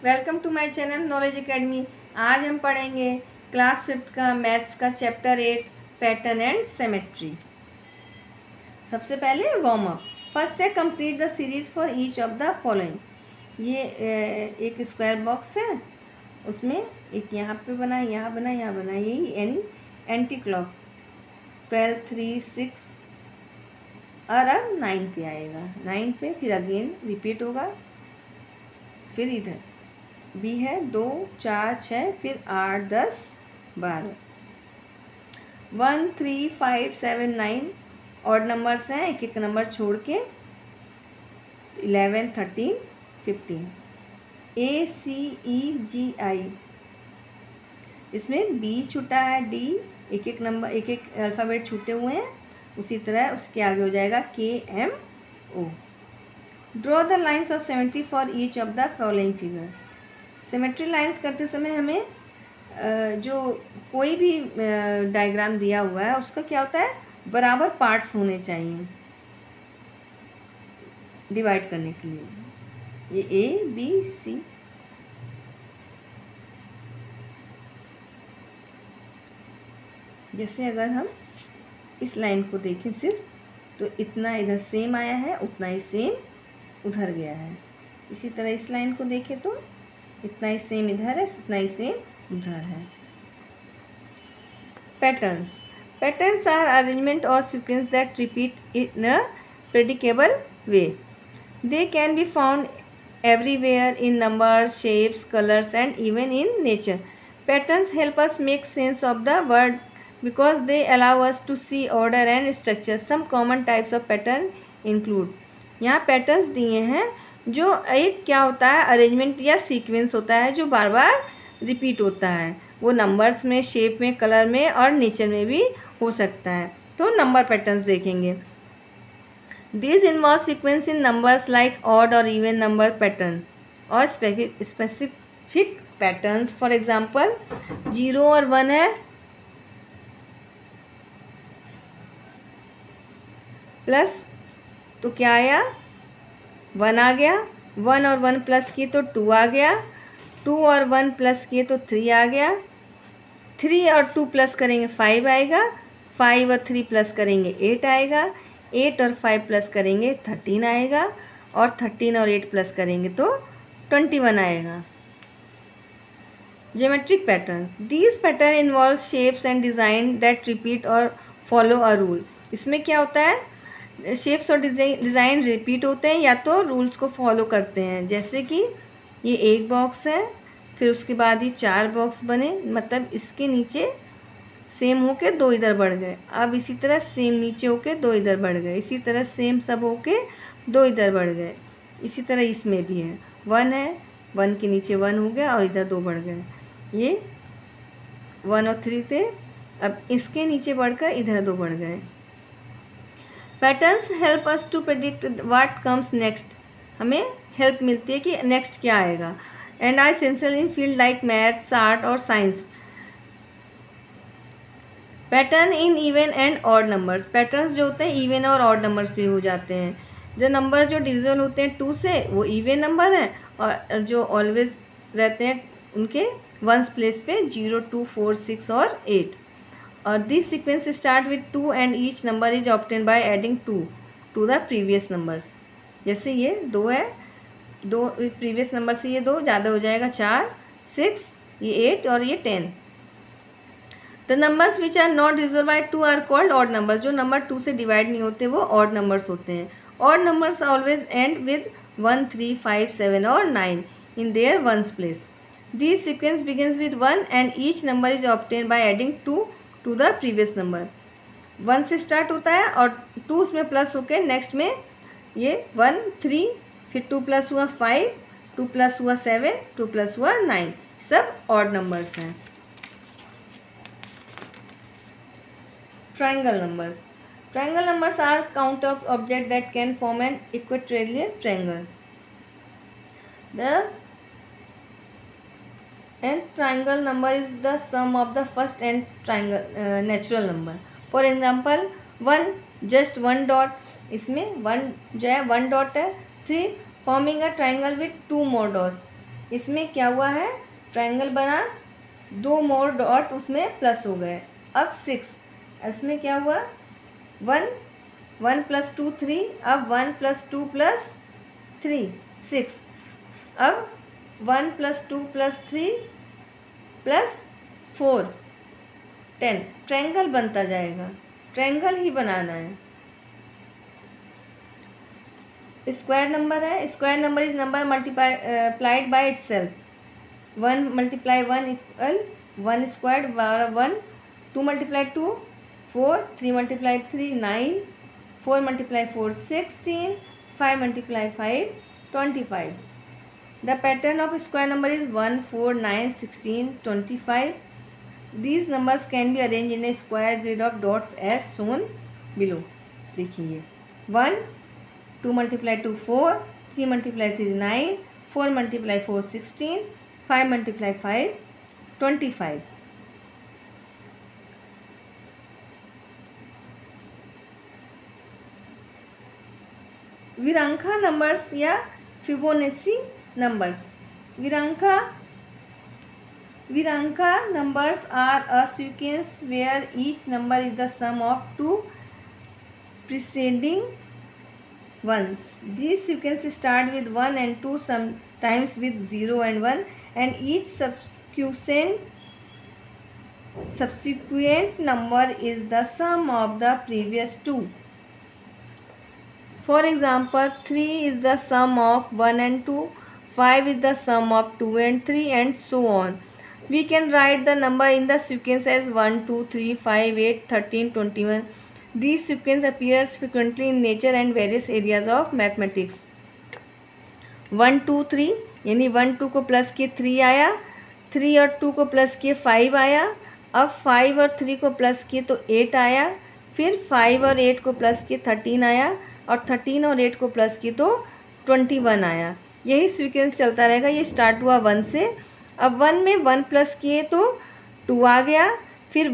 Welcome to my channel knowledge academy. आज हम पढ़ेंगे क्लास 5th का मैथ्स का चैप्टर 8 पैटर्न एंड सिमेट्री। सबसे पहले वार्म अप। फर्स्ट है complete the series for each of the following. ये एक स्क्वायर बॉक्स है, उसमें एक यहाँ पे बना, यहाँ बना, यहाँ बना, यही यानी एंटी क्लॉक 12, 3, 6 और अब 9 पे आएगा। 9 पे फिर अगेन रिपीट होगा, फिर इधर बी है 2, 4, 6, फिर 8, 10, 12, 1, 3, 5, 7, 9 ऑड नंबर्स हैं, एक एक नंबर छोड़ के 11, 13, 15, A, C, E, G, I। इसमें B छूटा है, D, एक एक नंबर, एक एक अल्फ़ाबेट छूटे हुए हैं। उसी तरह उसके आगे हो जाएगा K, M, O। Draw the lines of symmetry for each of the following figure. Symmetry lines करते समय हमें जो कोई भी डायग्राम दिया हुआ है उसका क्या होता है, बराबर पार्ट्स होने चाहिए डिवाइड करने के लिए। ये ए बी सी, जैसे अगर हम इस लाइन को देखें सिर्फ, तो इतना इधर सेम आया है, उतना ही सेम उधर गया है। इसी तरह इस लाइन को देखें तो इतना ही सेम इधर है, इतना ही सेम उधर है। पैटर्न्स। पैटर्न्स आर अरेंजमेंट और sequence that repeat in a predictable way. They can be found everywhere in numbers, shapes, colors and even in nature. Patterns help us make sense of the world because they allow us to see order and structure. Some common types of pattern include, यहाँ patterns दिए हैं जो एक क्या होता है, arrangement या sequence होता है जो बार बार रिपीट होता है। वो नंबर्स में, शेप में, कलर में और नेचर में भी हो सकता है। तो नंबर पैटर्न्स देखेंगे। This involve sequence in numbers like odd और इवन नंबर पैटर्न और स्पेसिफिक पैटर्न्स। फॉर एग्जांपल 0 और 1 है, प्लस तो क्या आया, 1 आ गया। 1 और 1 प्लस किए तो 2 आ गया। 2 और 1 प्लस किए तो 3 आ गया। 3 और 2 प्लस करेंगे 5 आएगा। 5 और 3 प्लस करेंगे 8 आएगा। 8 और 5 प्लस करेंगे 13 आएगा। और 13 और 8 प्लस करेंगे तो 21 आएगा। Geometric pattern. These pattern involve shapes and design that repeat और फॉलो अ रूल। इसमें क्या होता है, शेप्स और डिज़ाइन रिपीट होते हैं या तो रूल्स को फॉलो करते हैं। जैसे कि ये एक बॉक्स है, फिर उसके बाद ये 4 बॉक्स बने, मतलब इसके नीचे सेम होके 2 इधर बढ़ गए। अब इसी तरह सेम नीचे होके 2 इधर बढ़ गए। इसी तरह सेम सब होके 2 इधर बढ़ गए। इसी तरह इसमें भी है, 1 है, 1 के नीचे 1 हो गया और इधर 2 बढ़ गए। ये 1 और 3 थे, अब इसके नीचे बढ़कर इधर 2 बढ़ गए। Patterns help us to predict what comes next. हमें हेल्प मिलती है कि नेक्स्ट क्या आएगा। And are essential in field like maths, art और science. Pattern in even and odd numbers. Patterns जो होते हैं इवन और ऑड नंबर्स भी हो जाते हैं। जो नंबर जो डिविजल होते हैं 2 से, वो इवन नंबर हैं, और जो ऑलवेज रहते हैं उनके वंस प्लेस पे 0, 2, 4, 6 और 8। और this sequence start with 2 and each number is obtain by adding 2 to the previous numbers. जैसे ये 2 है, 2 प्रीवियस नंबर से ये 2 ज़्यादा हो जाएगा, 4, 6, ये 8 और ये 10। The numbers which are not divisible by 2 are called odd numbers. जो नंबर 2 से डिवाइड नहीं होते वो ऑड नंबर्स होते हैं। Odd numbers always end with 1, 3, 5, 7 और 9 in their ones place. This sequence begins with 1 and each number is obtain by adding 2 to the previous number. 1 से start होता है और 2 उसमें प्लस होके नेक्स्ट में ये 1, 3, फिर 2 प्लस हुआ 5, 2 प्लस हुआ 7, 2 प्लस हुआ 9, सब ऑड नंबर्स हैं। Triangle numbers. Triangle numbers are count of object that can form an equilateral triangle. The nth triangle number is the sum of the first nth triangle natural number. For example, 1 just 1 dot, इसमें 1 जो है 1 dot है। 3 forming a triangle with 2 more dots, इसमें क्या हुआ है, triangle बना, 2 मोर dot उसमें प्लस हो गए। अब 6, इसमें क्या हुआ, 1 1 + 2 3, अब 1 + 2 + 3 6, अब 1 + 2 + 3 + 4 10, ट्रायंगल बनता जाएगा, ट्रायंगल ही बनाना है। स्क्वायर नंबर है, square number is number multiplied by itself. 1 × 1 = 1 squared 1, 2 × 2 4, 3 × 3 9, 4 × 4 16, 5 × 5 25. The pattern of square number is 1 4 9 16 25. These numbers can be arranged in a square grid of dots as shown below. देखिए 1, 2 × 2 4, 3 × 3 9, 4 × 4 16, 5 × 5 25. Virahanka numbers या Fibonacci numbers. Virahanka numbers are a sequence where each number is the sum of 2 preceding ones. These sequences start with 1 and 2, sometimes with 0 and 1, and each subsequent number is the sum of the previous two. For example, 3 is the sum of 1 and 2, 5 is the sum of 2 and 3, and so on. We can write the number in the sequence as 1 2 3 5 8 13 21. These sequence appears frequently in nature and various areas of mathematics. 1 2 3 यानी 1 2 को plus किए 3 आया, 3 और 2 को plus किए 5 आया, अब 5 और 3 को प्लस किए तो 8 आया, फिर 5 और 8 को प्लस किए 13 आया, और 13 और 8 को प्लस किए तो 21 आया। यही सीक्वेंस चलता रहेगा। ये स्टार्ट हुआ 1 से, अब 1 में 1 प्लस किए तो 2 आ गया, फिर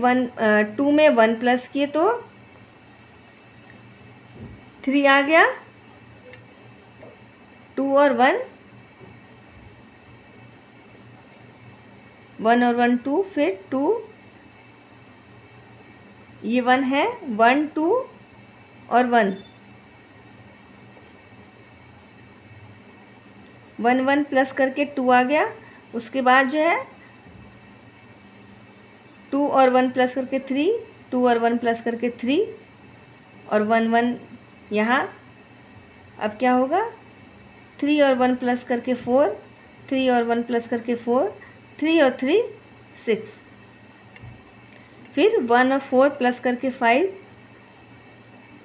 2 में 1 प्लस किए तो 3 आ गया, 2 और 1 1 और 1 2, फिर 2, ये 1 है, 1 2 और 1 1 1 प्लस करके 2 आ गया। उसके बाद जो है 2 और 1 प्लस करके 3, 2 और 1 प्लस करके 3, और 1 1 यहाँ। अब क्या होगा, 3 और 1 प्लस करके 4, 3 और 1 प्लस करके 4, 3 और 3 6, फिर 1 और 4 प्लस करके 5,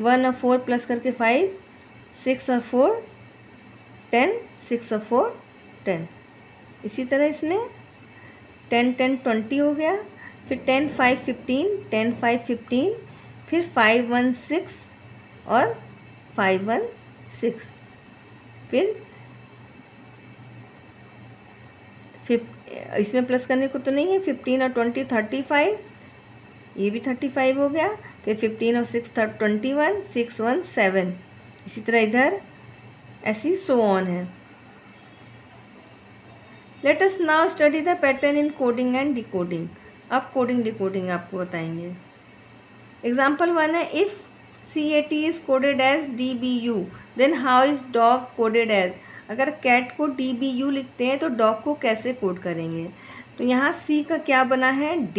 1 और 4 प्लस करके 5, 6 और 4 10, 6 और 4 10। इसी तरह इसमें 10 10 20 हो गया, फिर 10 5 15, 10 5 15, फिर 5 1 6 और 5 1 6, फिर इसमें प्लस करने को तो नहीं है, 15 और 20 35, ये भी 35 हो गया, फिर 15 और 6 21, 6 1 7। इसी तरह इधर ऐसी सो ऑन है। Let us now study the pattern in coding and decoding. अब कोडिंग डिकोडिंग आपको बताएंगे। एग्जाम्पल 1 है, if CAT is coded as DBU, then how is dog coded as. अगर कैट को DBU लिखते हैं तो डॉग को कैसे कोड करेंगे। तो यहाँ C का क्या बना है D,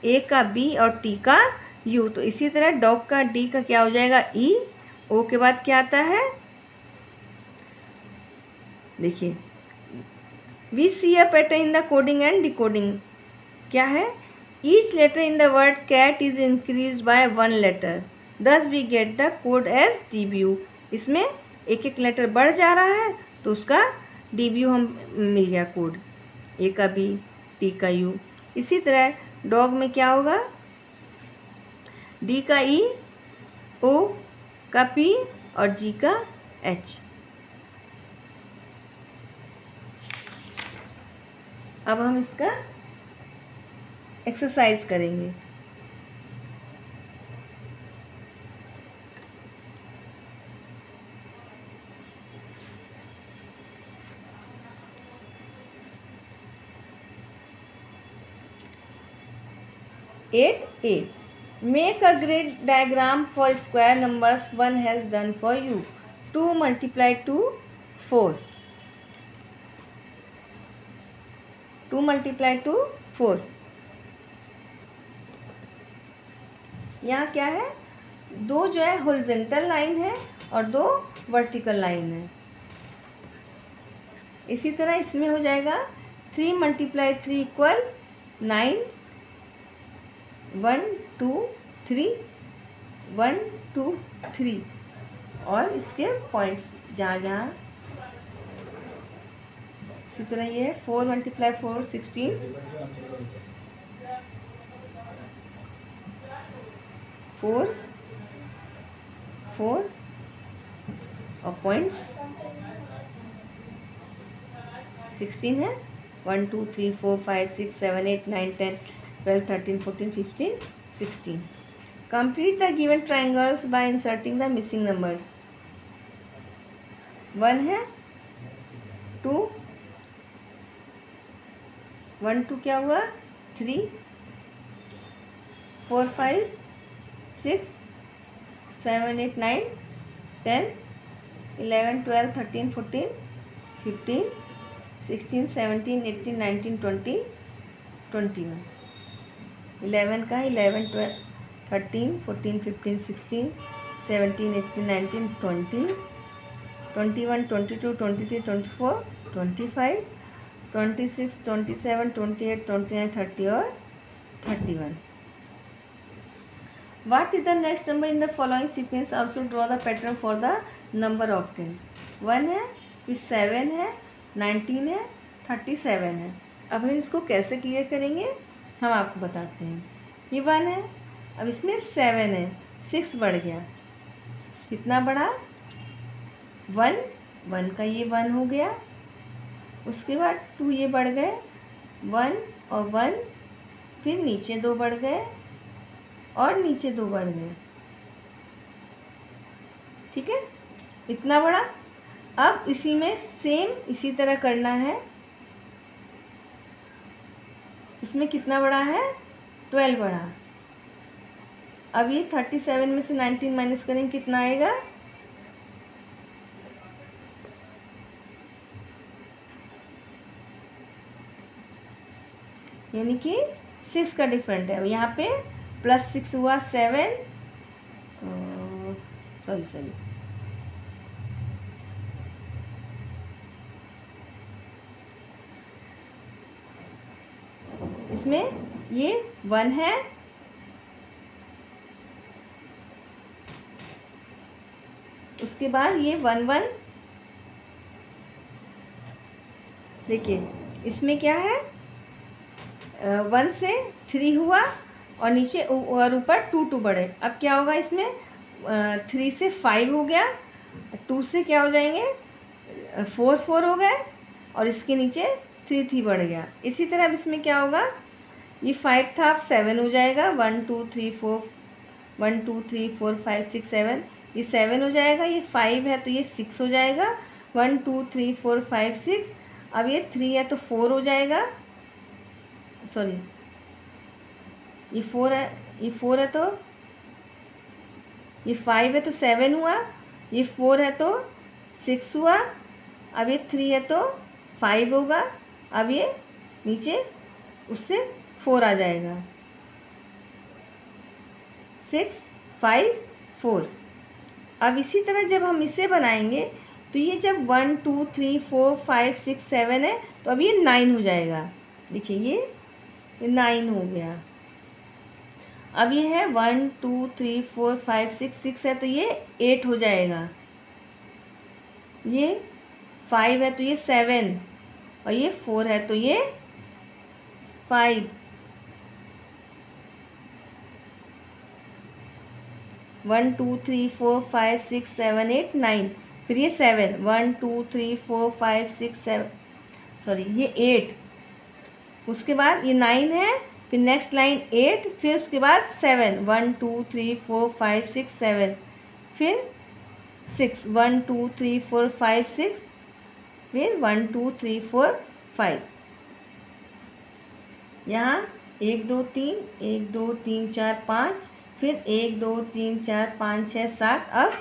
A का B और T का U। तो इसी तरह डॉग का D का क्या हो जाएगा E, O के बाद क्या आता है, देखिए we see a pattern in the coding and decoding. क्या है, each letter in the word cat is increase by 1 letter, thus we get the code as DBU। इसमें एक एक लेटर बढ़ जा रहा है तो उसका DBU हम मिल गया कोड, A का B, T का U। इसी तरह डॉग में क्या होगा, D का E, O का P और G का H। अब हम इसका एक्सरसाइज करेंगे। 8a. Make a grid diagram for square numbers one has done for you. 2 multiplied to 4. 2 multiplied to 4. यहाँ क्या है, दो जो है हॉरिजॉन्टल लाइन है और दो वर्टिकल लाइन है. इसी तरह इसमें हो जाएगा 3 मल्टीप्लाई 3 इक्वल 9. 1 2 3 1 2 3 और इसके पॉइंट्स जहाँ जहाँ. इसी तरह ये है 4 मल्टीप्लाई 4 16. 4 4 और पॉइंट्स 16 है. 1 2 3 4 5 6 7 8 9 10 12 13 14 15 16. Complete the given triangles by inserting the missing numbers. 1 है, 2 1 2 क्या हुआ 3 4 5 6 7 8 9 10 11 12 13 14 15 16 17 18 19 20 21. 11 का 11 12 13 14 15 16 17 18 19 20 21 22 23 24 25 26 27 28 29 30 और 31. What is the next number in the following sequence? Also draw the pattern for the number obtained. 1 है, फिर 7 है, 19 है, 37 है. अब हम इसको कैसे क्लियर करेंगे हम आपको बताते हैं. ये 1 है, अब इसमें 7 है, 6 बढ़ गया. कितना बढ़ा 1. 1 का ये 1 हो गया. उसके बाद 2 ये बढ़ गए 1 और 1, फिर नीचे 2 बढ़ गए और नीचे 2 बढ़ गए. ठीक है, इतना बड़ा. अब इसी में सेम इसी तरह करना है. इसमें कितना बड़ा है 12 बड़ा. अब ये 37 में से 19 माइनस करेंगे कितना आएगा यानी कि 6 का डिफरेंट है. यहाँ पे +6 हुआ 7. सॉरी इसमें ये 1 है, उसके बाद ये 1 1. देखिए इसमें क्या है 1 से 3 हुआ और नीचे और ऊपर 2 2 बढ़े. अब क्या होगा इसमें 3 से 5 हो गया, 2 से क्या हो जाएंगे 4 4 हो गए और इसके नीचे 3 3 बढ़ गया. इसी तरह अब इसमें क्या होगा, ये 5 था अब 7 हो जाएगा. 1 2 3 4 1 2 3 4 5 6 7 ये 7 हो जाएगा. ये 5 है तो ये 6 हो जाएगा. 1 2 3 4 5 6. अब ये 3 है तो 4 हो जाएगा. सॉरी ये 4 है, ये 4 है तो ये 5 है तो 7 हुआ. ये 4 है तो 6 हुआ. अब ये 3 है तो 5 होगा. अब ये नीचे उससे 4 आ जाएगा. 6 5 4. अब इसी तरह जब हम इसे बनाएंगे तो ये जब 1 2 3 4 5 6 7 है तो अब ये 9 हो जाएगा. देखिए ये 9 हो गया. अब ये है 1 2 3 4 5 6 6 है तो ये 8 हो जाएगा. ये 5 है तो ये 7 और ये 4 है तो ये 5. 1 2 3 4 5 6 7 8 9. फिर ये 7 1 2 3 4 5 6 7 सॉरी ये 8. उसके बाद ये 9 है, फिर नेक्स्ट लाइन 8, फिर उसके बाद 7 1 2 3 4 5 6 7, फिर 6 1 2 3 4 5 6, फिर 1 2 3 4 5. यहाँ 1 2 3 1 2 3 4 5, फिर 1 2 3 4 5 6 7, अब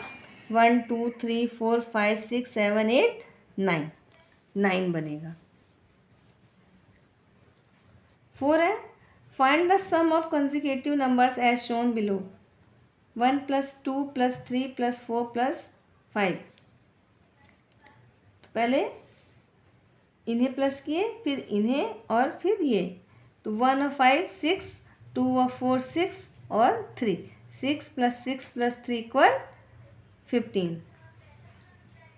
1 2 3 4 5 6 7 8 9, 9 बनेगा। 4 है, find the sum of consecutive numbers as shown below. 1 + 2 + 3 + 4 + 5। तो पहले इन्हें प्लस किए, फिर इन्हें और फिर ये, तो 1 और 5 6, 2 और 4 6 और 3, 6 + 6 + 3 = 15।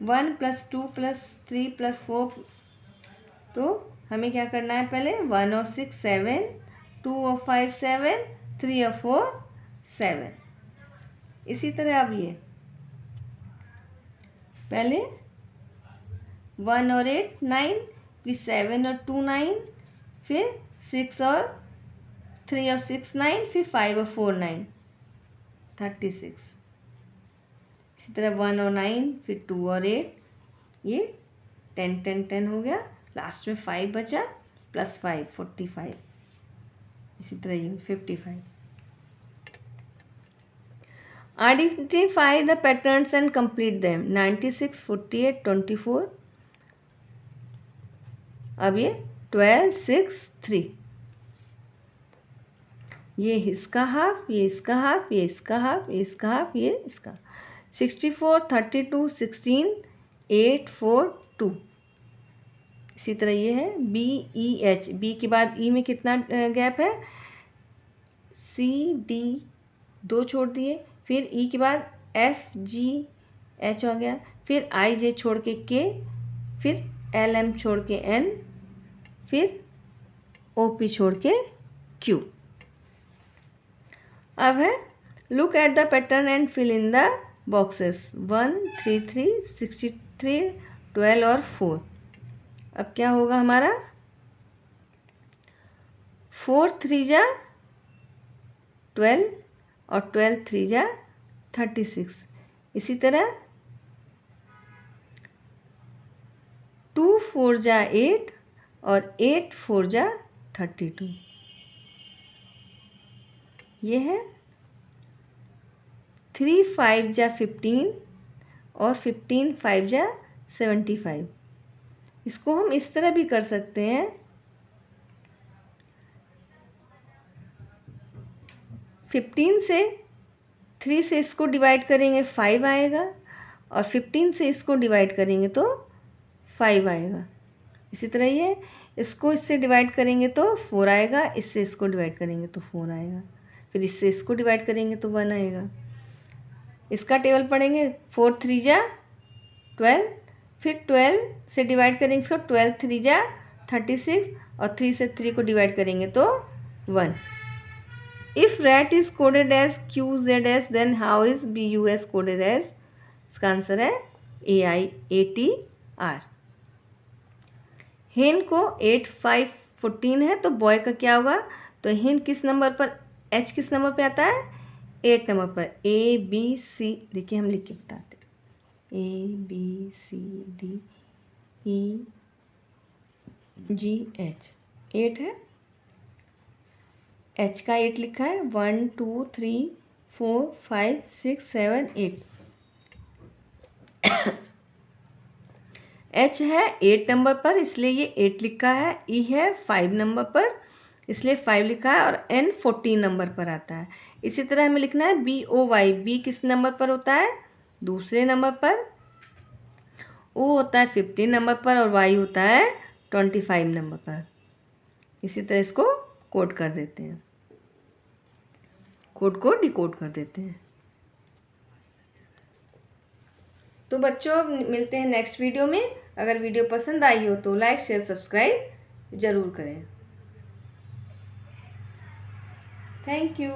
1 + 2 + 3 + 4, तो हमें क्या करना है, पहले 1 और 6 7, 2 और 5 7, 3 और 4 7। इसी तरह अब ये पहले 1 और 8 9, फिर 7 और 2 9, फिर 6 और 3 और 6 9, फिर 5 और 4 9, 36। इसी तरह 1 और 9, फिर 2 और 8, ये 10 10 10 हो गया। लास्ट में 5 बचा, +5 45। इसी तरह ये 55। Identify the patterns and complete them. 96 48 24। अब ये 12 6 3, ये इसका हाफ, ये इसका हाफ, ये इसका हाफ, ये इसका हाफ, ये इसका। 64 32 16 8 4 2। इसी तरह ये है BEH, बी के बाद ई में कितना गैप है, CD 2 छोड़ दिए, फिर ई के बाद FGH हो गया, फिर IJ छोड़ के K, फिर LM छोड़ के N, फिर OP छोड़ के Q। अब है look at the pattern and fill in the boxes. 1 3 3 63 12 और 4। अब क्या होगा हमारा, 4 3 जा 12 और 12 3 जा 36। इसी तरह 2 4 जा 8 और 8 4 जा 32। ये है 3 5 जा 15 और 15 5 जा 75। इसको हम इस तरह भी कर सकते हैं, 15 से 3 से इसको डिवाइड करेंगे 5 आएगा, और 15 से इसको डिवाइड करेंगे तो 5 आएगा। इसी तरह ये इसको इससे डिवाइड करेंगे तो 4 आएगा, इससे इसको डिवाइड करेंगे तो 4 आएगा, फिर इससे इसको डिवाइड करेंगे तो 1 आएगा। इसका टेबल पढ़ेंगे, 4 3 जा 12, फिर 12 से डिवाइड करेंगे इसको, 12 3 जा 36, और 3 से 3 को डिवाइड करेंगे तो 1। If rat is coded as QZS, then how is BUS coded as? इसका आंसर है AIATR। हेन को 8 5 14 है, तो बॉय का क्या होगा, तो हेन किस नंबर पर, H किस नंबर पे आता है, 8 नंबर पर। ABC, देखिए हम लिख के बताते, ABCDEGH 8 है, H का 8 लिखा है, 1 2 3 4 5 6 7 8। H है 8 नंबर पर, इसलिए ये 8 लिखा है। E है 5 नंबर पर, इसलिए 5 लिखा है, और N 14 नंबर पर आता है। इसी तरह हमें लिखना है BOY। B किस नंबर पर होता है, दूसरे नंबर पर। O होता है 15 नंबर पर, और Y होता है 25 नंबर पर। इसी तरह इसको कोड कर देते हैं, कोड को डिकोड कर देते हैं। तो बच्चों मिलते हैं नेक्स्ट वीडियो में। अगर वीडियो पसंद आई हो तो लाइक शेयर सब्सक्राइब ज़रूर करें। Thank you.